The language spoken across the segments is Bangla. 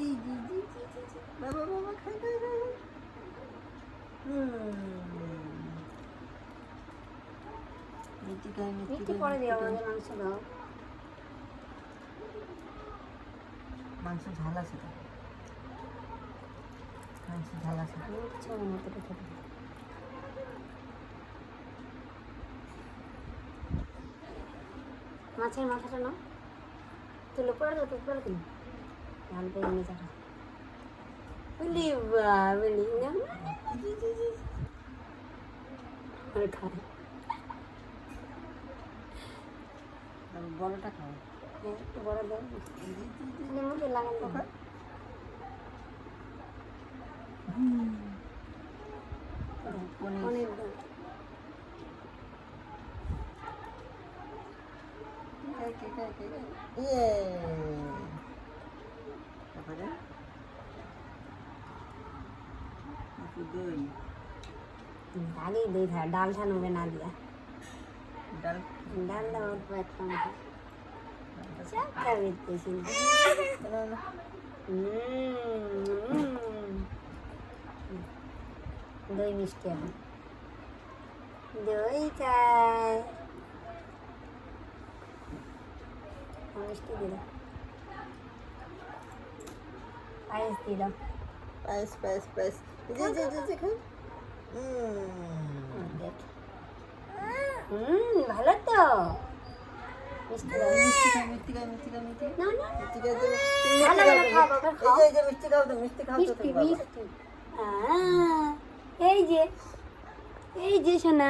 এই যে বাবা বাবা খাই খাই খাই মিষ্টি খাই মিষ্টি পরে দিও, আমাকে মাংস দাও। মাংস ঝাল আছে তো, মাংস ঝাল আছে। কিছু মতো রেখে দিও। মাছের মাথাটা নাও, তুলে পড়ে দাও, পড়ে দিন ধান পেয়ে নিয়ে যাবে। বলি বা বলি আর খাই বড়টা খাও। হ্যাঁ, একটু বড় দাও, মুখে লাগান দাও। পনির দাও। তারপরে দই, आगे दही था, दाल था ना बना दिया। ডাল डाल दो और प्लेटफॉर्म पे सब कर देते हैं। दही मिष्टी है, दही का मिष्टी दे दो, पायस दे दो। পায়েস পায়েস পায়েস যে খাই। দেখ ভালো তো মিষ্টি দাও। মিষ্টি খাই মিষ্টি খাই মিষ্টি খাই মিষ্টি না না মিষ্টি খাই তো ভালো ভালো খাও বাবা, খাও। এই যে মিষ্টি খাও তো মিষ্টি খাও তো মিষ্টি বাবা। মিষ্টি এই যে সোনা,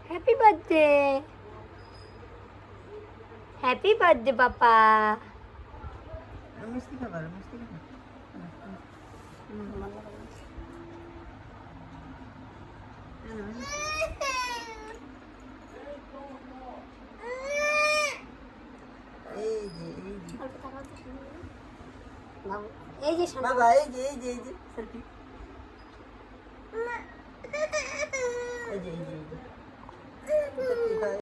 হ্যাপি বার্থডে, হ্যাপি বার্থডে পাপা। মিষ্টি খাবার মিষ্টি খাবার এই যে বাবু এই যে সোনা, বাবা এই যে সেলফি এই যে